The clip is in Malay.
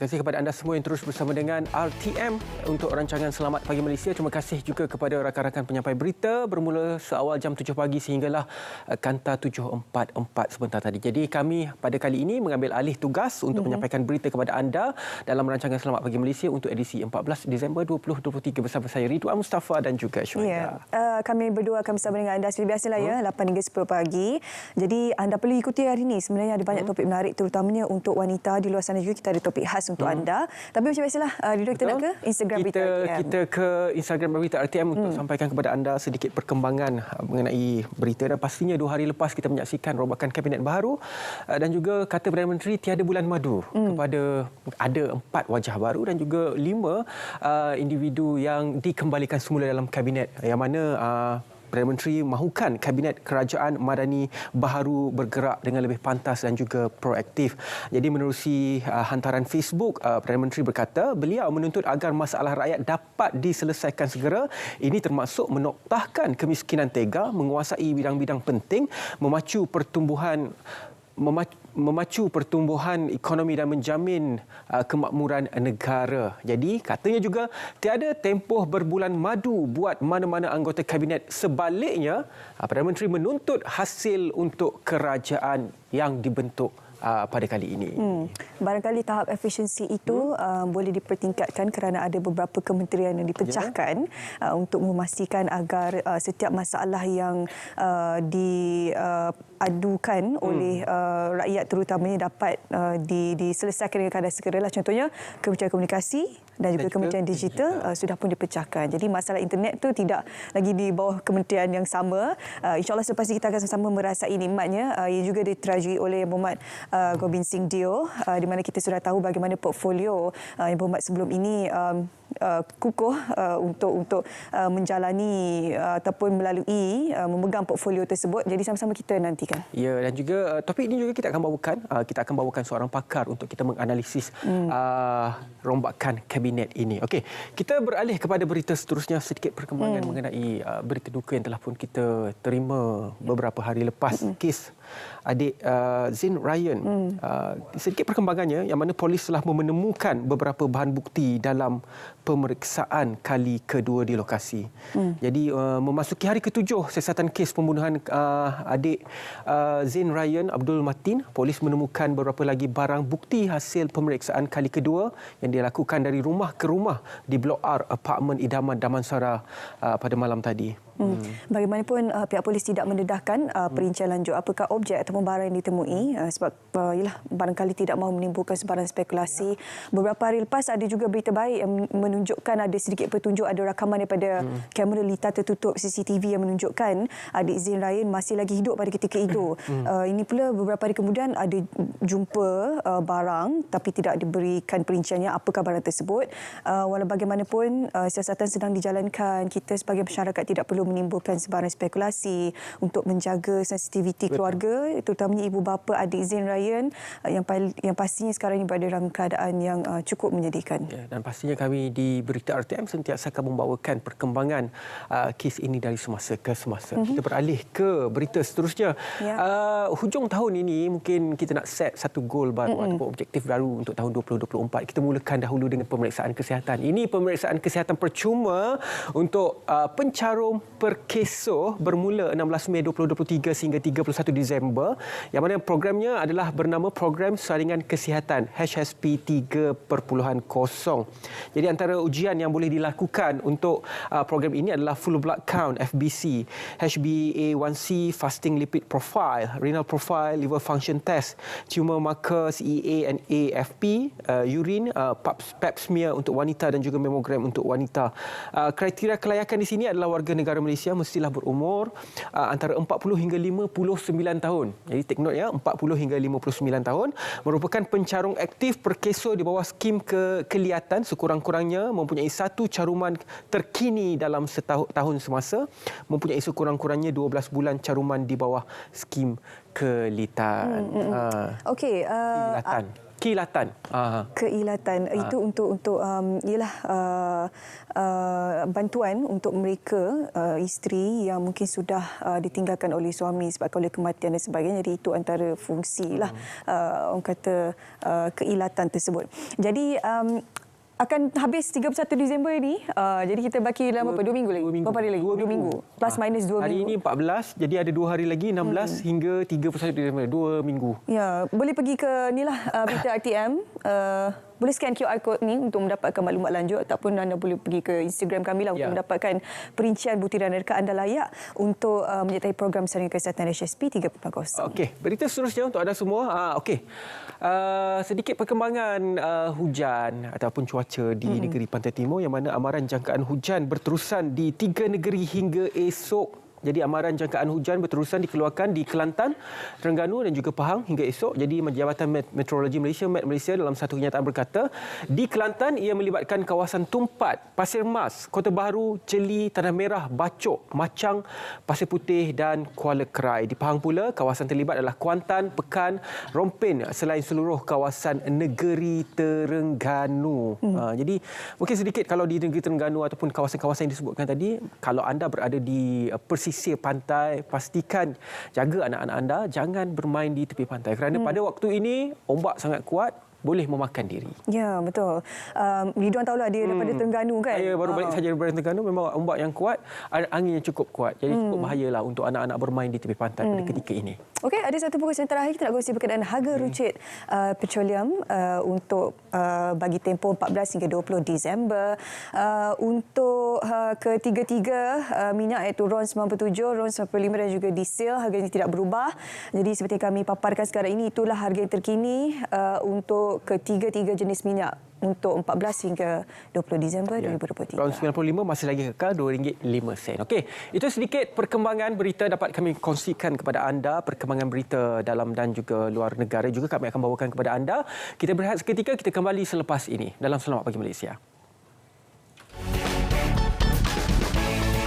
kasih kepada anda semua yang terus bersama dengan RTM untuk rancangan Selamat Pagi Malaysia. Terima kasih juga kepada rakan-rakan penyampai berita bermula seawal jam 7 pagi sehinggalah Kanta 744 sebentar tadi. Jadi kami pada kali ini mengambil alih tugas untuk menyampaikan berita kepada anda dalam rancangan Selamat Pagi Malaysia untuk edisi 14 Disember 2023 bersama saya Ridwan Mustafa dan juga Syuaida. Kami berdua akan bersama dengan anda seperti biasalah ya 8 hingga 10 pagi. Jadi anda perlu ikuti hari ini. Sebenarnya ada banyak topik menarik terutamanya untuk wanita di luar sana juga. Kita ada topik khas untuk anda. Tapi macam biasalah, Ridwan, kita nak ke Instagram berita RTM. Kita ke Instagram berita RTM untuk sampaikan kepada anda sedikit perkembangan mengenai berita. Dan pastinya 2 hari lepas kita menyaksikan rombakan Kabinet baru dan juga kata Perdana Menteri tiada bulan madu kepada ada 4 wajah baru dan juga 5 individu yang dikembalikan semula dalam Kabinet, yang mana Perdana Menteri mahukan Kabinet Kerajaan Madani baharu bergerak dengan lebih pantas dan juga proaktif. Jadi menerusi hantaran Facebook, Perdana Menteri berkata beliau menuntut agar masalah rakyat dapat diselesaikan segera. Ini termasuk menoktahkan kemiskinan tega, menguasai bidang-bidang penting, memacu pertumbuhan ekonomi dan menjamin kemakmuran negara. Jadi katanya juga tiada tempoh berbulan madu buat mana-mana anggota Kabinet. Sebaliknya, Perdana Menteri menuntut hasil untuk kerajaan yang dibentuk pada kali ini. Barangkali tahap efisiensi itu boleh dipertingkatkan kerana ada beberapa kementerian yang dipecahkan untuk memastikan agar setiap masalah yang diadukan oleh rakyat terutamanya dapat diselesaikan dengan kadar segera. Contohnya Kementerian Komunikasi dan juga Kementerian Digital sudah pun dipecahkan. Jadi masalah internet tu tidak lagi di bawah kementerian yang sama. InsyaAllah selepas ini kita akan sama-sama merasai nikmatnya. Ia juga diterajui oleh Muhammad Gobind Singh Dio, di mana kita sudah tahu bagaimana portfolio yang Muhammad sebelum ini kukuh untuk menjalani ataupun melalui memegang portfolio tersebut. Jadi sama-sama kita nantikan. Ya, dan juga topik ini juga kita akan bawakan seorang pakar untuk kita menganalisis rombakan kabinet ini. Okey, kita beralih kepada berita seterusnya, sedikit perkembangan mengenai berita duka yang telah pun kita terima beberapa hari lepas, kes adik Zain Ryan. Sedikit perkembangannya yang mana polis telah menemukan beberapa bahan bukti dalam pemeriksaan kali kedua di lokasi. Jadi memasuki hari ke-7 siasatan kes pembunuhan adik Zain Ryan Abdul Matin, polis menemukan beberapa lagi barang bukti hasil pemeriksaan kali kedua yang dilakukan dari rumah ke rumah di Blok R Apartmen Idaman Damansara pada malam tadi. Bagaimanapun pihak polis tidak mendedahkan perincian lanjut apakah objek ataupun barang yang ditemui sebab barangkali tidak mahu menimbulkan sebarang spekulasi. Beberapa hari lepas ada juga berita baik yang menunjukkan ada sedikit petunjuk, ada rakaman daripada kamera litar tertutup CCTV yang menunjukkan adik Zain Ryan masih lagi hidup pada ketika itu. Ini pula beberapa hari kemudian ada jumpa barang tapi tidak diberikan perinciannya apakah barang tersebut. Walau bagaimanapun siasatan sedang dijalankan, kita sebagai masyarakat tidak perlu menimbulkan sebarang spekulasi untuk menjaga sensitiviti keluarga, terutamanya ibu bapa adik Zain Ryan yang pastinya sekarang ini berada dalam keadaan yang cukup menyedihkan. Ya, dan pastinya kami di Berita RTM sentiasa akan membawakan perkembangan kes ini dari semasa ke semasa. Kita beralih ke berita seterusnya. Hujung tahun ini mungkin kita nak set satu gol baru ataupun objektif baru untuk tahun 2024. Kita mulakan dahulu dengan pemeriksaan kesihatan. Ini pemeriksaan kesihatan percuma untuk pencarum perkeso bermula 16 Mei 2023 sehingga 31 Disember, yang mana programnya adalah bernama Program Saringan Kesihatan HSP 3.0. Jadi antara ujian yang boleh dilakukan untuk program ini adalah full blood count FBC, HbA1c, fasting lipid profile, renal profile, liver function test, tumor marker CEA and AFP, urine, pap smear untuk wanita dan juga mammogram untuk wanita. Kriteria kelayakan di sini adalah warga negara Malaysia mestilah berumur antara 40 hingga 59 tahun. Jadi take note ya, 40 hingga 59 tahun, merupakan pencarung aktif perkeso di bawah skim kelihatan, sekurang-kurangnya mempunyai satu caruman terkini dalam setahun semasa, mempunyai sekurang-kurangnya 12 bulan caruman di bawah skim kelihatan. Okey, Kilatan. Keilatan itu untuk ialah bantuan untuk mereka isteri yang mungkin sudah ditinggalkan oleh suami sebabkan oleh kematian dan sebagainya. Jadi itu antara fungsi lah orang kata keilatan tersebut. Jadi akan habis 31 Disember ini. Jadi kita baki dalam berapa? 2 minggu lagi? 2 minggu. Berapa hari lagi? 2 minggu. Plus minus 2 minggu. Hari ini 14, jadi ada 2 hari lagi, 16 hingga 31 Disember. 2 minggu. Ya, boleh pergi ke berita RTM. Boleh scan QR code ni untuk mendapatkan maklumat lanjut ataupun anda boleh pergi ke Instagram kami lah untuk mendapatkan perincian butiran reka anda layak untuk menyertai program Saringan Kesihatan HSP 3.0. Okey, berita seterusnya untuk anda semua. Sedikit perkembangan hujan ataupun cuaca di negeri Pantai Timur yang mana amaran jangkaan hujan berterusan di 3 negeri hingga esok. Jadi amaran jangkaan hujan berterusan dikeluarkan di Kelantan, Terengganu dan juga Pahang hingga esok. Jadi Jabatan Meteorologi Malaysia, Met Malaysia dalam satu kenyataan berkata, di Kelantan ia melibatkan kawasan Tumpat, Pasir Mas, Kota Baharu, Celi, Tanah Merah, Bacok, Macang, Pasir Putih dan Kuala Kerai. Di Pahang pula, kawasan terlibat adalah Kuantan, Pekan, Rompin selain seluruh kawasan negeri Terengganu. Jadi mungkin sedikit kalau di negeri Terengganu ataupun kawasan-kawasan yang disebutkan tadi, kalau anda berada di pesisir pantai, pastikan jaga anak-anak anda jangan bermain di tepi pantai kerana pada waktu ini ombak sangat kuat, boleh memakan diri. Ya, betul. Ridwan tahulah dia daripada Terengganu kan? Saya baru balik saja daripada Terengganu, memang ombak yang kuat, angin yang cukup kuat. Jadi cukup bahayalah untuk anak-anak bermain di tepi pantai pada ketika ini. Okey, ada satu perkongsian terakhir kita nak kongsi berkenaan harga runcit petroleum untuk bagi tempoh 14 hingga 20 Disember. Untuk ketiga-tiga minyak iaitu RON 97, RON 95 dan juga diesel harganya tidak berubah. Jadi seperti kami paparkan sekarang ini, itulah harga yang terkini untuk ketiga-tiga jenis minyak untuk 14 hingga 20 Disember 2023. RON 95 masih lagi kekal RM2.05. Okey, itu sedikit perkembangan berita dapat kami kongsikan kepada anda, perkembangan berita dalam dan juga luar negara juga kami akan bawakan kepada anda. Kita berehat seketika, kita kembali selepas ini dalam Selamat Pagi Malaysia.